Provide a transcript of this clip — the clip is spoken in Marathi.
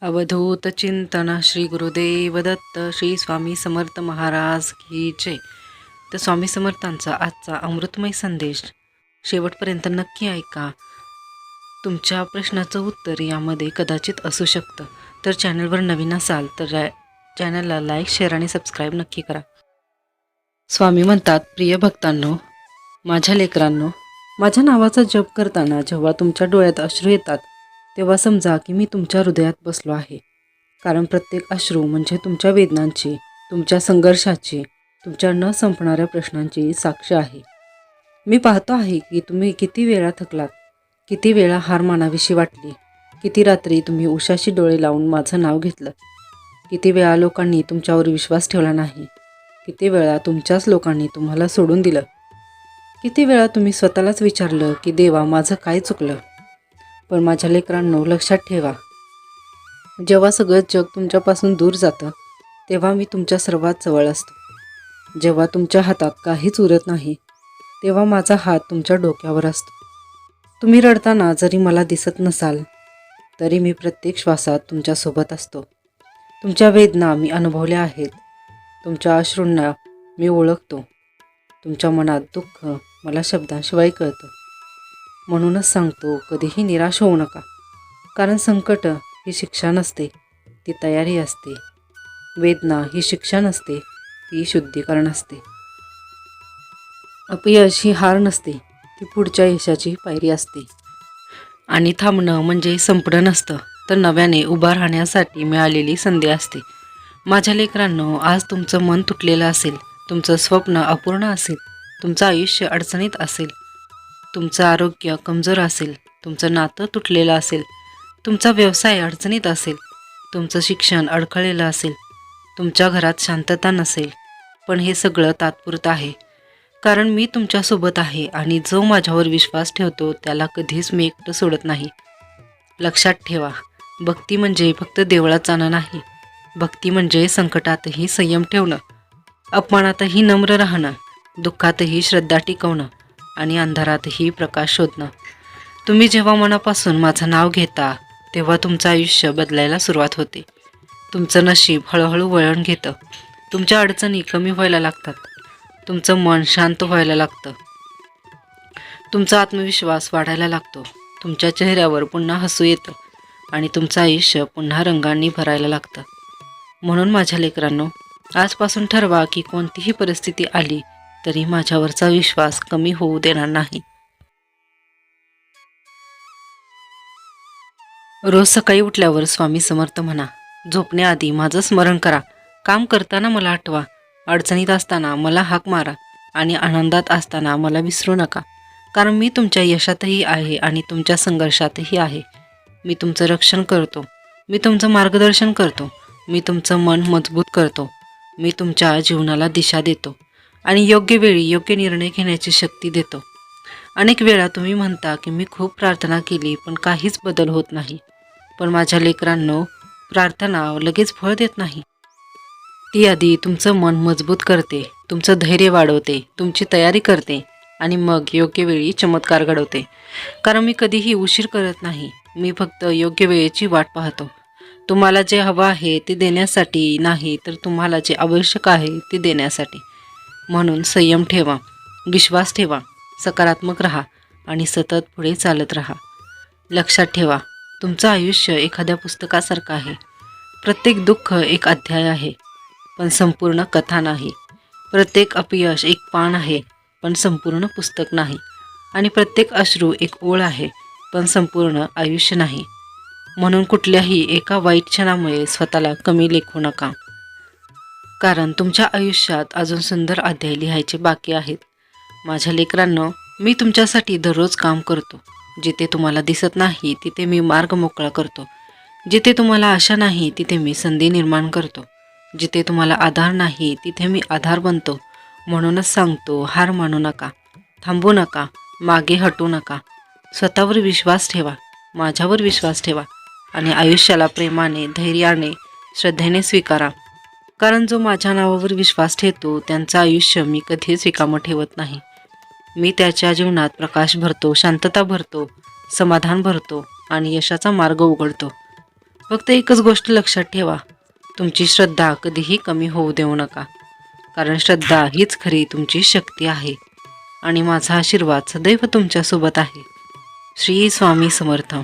अवधूत चिंतन श्री गुरुदेव दत्त श्री स्वामी समर्थ महाराज की जय. तर स्वामी समर्थांचा आजचा अमृतमय संदेश शेवटपर्यंत नक्की ऐका. तुमच्या प्रश्नाचं उत्तर यामध्ये कदाचित असू शकतं. तर चॅनलवर नवीन असाल तर चॅनलला लाईक, शेअर आणि सबस्क्राईब नक्की करा. स्वामी म्हणतात, प्रिय भक्तांनो, माझ्या लेकरांनो, माझ्या नावाचा जप करताना जेव्हा तुमच्या डोळ्यात अश्रू येतात तेव्हा समजा की मी तुमच्या हृदयात बसलो आहे. कारण प्रत्येक अश्रू म्हणजे तुमच्या वेदनांची, तुमच्या संघर्षाची, तुमच्या न संपणाऱ्या प्रश्नांची साक्ष आहे. मी पाहतो आहे की तुम्ही किती वेळा थकलात, किती वेळा हार मानावीशी वाटली, किती रात्री तुम्ही उशाशी डोळे लावून माझं नाव घेतलं, किती वेळा लोकांनी तुमच्यावर विश्वास ठेवला नाही, किती वेळा तुमच्याच लोकांनी तुम्हाला सोडून दिलं, किती वेळा तुम्ही स्वतःलाच विचारलं की देवा माझं काय चुकलं. पण माझ्या लेकरांनो, लक्षात ठेवा, जेव्हा सगळं जग तुमच्यापासून दूर जातं तेव्हा मी तुमच्या सर्वात जवळ असतो. जेव्हा तुमच्या हातात काहीच उरत नाही तेव्हा माझा हात तुमच्या डोक्यावर असतो. तुम्ही रडताना जरी मला दिसत नसाल तरी मी प्रत्येक श्वासात तुमच्यासोबत असतो. तुमच्या वेदना मी अनुभवल्या आहेत. तुमच्या अश्रूंना मी ओळखतो. तुमच्या मनात दुःख मला शब्दांशिवाय कळतं. म्हणूनच सांगतो, कधीही निराश होऊ नका. कारण संकट ही शिक्षा नसते, ती तयारी असते. वेदना ही शिक्षा नसते, ती शुद्धीकरण असते. अपयश ही हार नसते, ती पुढच्या यशाची पायरी असते. आणि थांबणं म्हणजे संपणं नसतं, तर नव्याने उभा राहण्यासाठी मिळालेली संधी असते. माझ्या लेकरांनो, आज तुमचं मन तुटलेलं असेल, तुमचं स्वप्न अपूर्ण असेल, तुमचं आयुष्य अडचणीत असेल, तुमचं आरोग्य कमजोर असेल, तुमचं नातं तुटलेलं असेल, तुमचा व्यवसाय अडचणीत असेल, तुमचं शिक्षण अडखळलेलं असेल, तुमच्या घरात शांतता नसेल, पण हे सगळं तात्पुरतं आहे. कारण मी तुमच्यासोबत आहे आणि जो माझ्यावर विश्वास ठेवतो त्याला कधीच मी एकटं सोडत नाही. लक्षात ठेवा, भक्ती म्हणजे फक्त देवळात जाणं नाही. भक्ती म्हणजे संकटातही संयम ठेवणं, अपमानातही नम्र राहणं, दुःखातही श्रद्धा टिकवणं आणि अंधारातही प्रकाश शोधणं. तुम्ही जेव्हा मनापासून माझं नाव घेता तेव्हा तुमचं आयुष्य बदलायला सुरुवात होते. तुमचं नशीब हळूहळू वळण घेतं. तुमच्या अडचणी कमी व्हायला लागतात. तुमचं मन शांत व्हायला लागतं. तुमचा आत्मविश्वास वाढायला लागतो. तुमच्या चेहऱ्यावर पुन्हा हसू येतं आणि तुमचं आयुष्य पुन्हा रंगांनी भरायला लागतं. म्हणून माझ्या लेकरांनो, आजपासून ठरवा की कोणतीही परिस्थिती आली तरी माझ्यावरचा विश्वास कमी होऊ देणार नाही. रोज सकाळी उठल्यावर स्वामी समर्थ म्हणा. झोपण्याआधी माझं स्मरण करा. काम करताना मला आठवा. अडचणीत असताना मला हाक मारा आणि आनंदात असताना मला विसरू नका. कारण मी तुमच्या यशातही आहे आणि तुमच्या संघर्षातही आहे. मी तुमचं रक्षण करतो. मी तुमचं मार्गदर्शन करतो. मी तुमचं मन मजबूत करतो. मी तुमच्या जीवनाला दिशा देतो आणि योग्य वेळी योग्य निर्णय घेण्याची शक्ती देतो. अनेक वेळा तुम्ही म्हणता की मी खूप प्रार्थना केली पण काहीच बदल होत नाही. पण माझ्या लेकरांनो, प्रार्थना लगेच फळ देत नाही. ती आधी तुमचं मन मजबूत करते, तुमचं धैर्य वाढवते, तुमची तयारी करते आणि मग योग्य वेळी चमत्कार घडवते. कारण मी कधीही उशीर करत नाही. मी फक्त योग्य वेळेची वाट पाहतो. तुम्हाला जे हवं आहे ते देण्यासाठी नाही, तर तुम्हाला जे आवश्यक आहे ते देण्यासाठी. म्हणून संयम ठेवा, विश्वास ठेवा, सकारात्मक राहा आणि सतत पुढे चालत राहा. लक्षात ठेवा, तुमचं आयुष्य एखाद्या पुस्तकासारखं आहे. प्रत्येक दुःख एक अध्याय आहे, पण संपूर्ण कथा नाही. प्रत्येक अपयश एक पान आहे, पण संपूर्ण पुस्तक नाही. आणि प्रत्येक अश्रू एक ओळ आहे, पण संपूर्ण आयुष्य नाही. म्हणून कुठल्याही एका वाईट क्षणामुळे स्वतःला कमी लेखू नका. कारण तुमच्या आयुष्यात अजून सुंदर अध्याय लिहायचे बाकी आहेत. माझ्या लेकरांनो, मी तुमच्यासाठी दररोज काम करतो. जिथे तुम्हाला दिसत नाही तिथे मी मार्ग मोकळा करतो. जिथे तुम्हाला आशा नाही तिथे मी संधी निर्माण करतो. जिथे तुम्हाला आधार नाही तिथे मी आधार बनतो. म्हणूनच सांगतो, हार मानू नका, थांबू नका, मागे हटू नका. स्वतःवर विश्वास ठेवा, माझ्यावर विश्वास ठेवा आणि आयुष्याला प्रेमाने, धैर्याने, श्रद्धेने स्वीकारा. कारण जो माझ्या नावावर विश्वास ठेवतो त्यांचं आयुष्य मी कधीच रिकामं ठेवत नाही. मी त्याच्या जीवनात प्रकाश भरतो, शांतता भरतो, समाधान भरतो आणि यशाचा मार्ग उघडतो. फक्त एकच गोष्ट लक्षात ठेवा, तुमची श्रद्धा कधीही कमी होऊ देऊ नका, कारण श्रद्धा हीच खरी तुमची शक्ती आहे. आणि माझा आशीर्वाद सदैव तुमच्यासोबत आहे. श्री स्वामी समर्थ.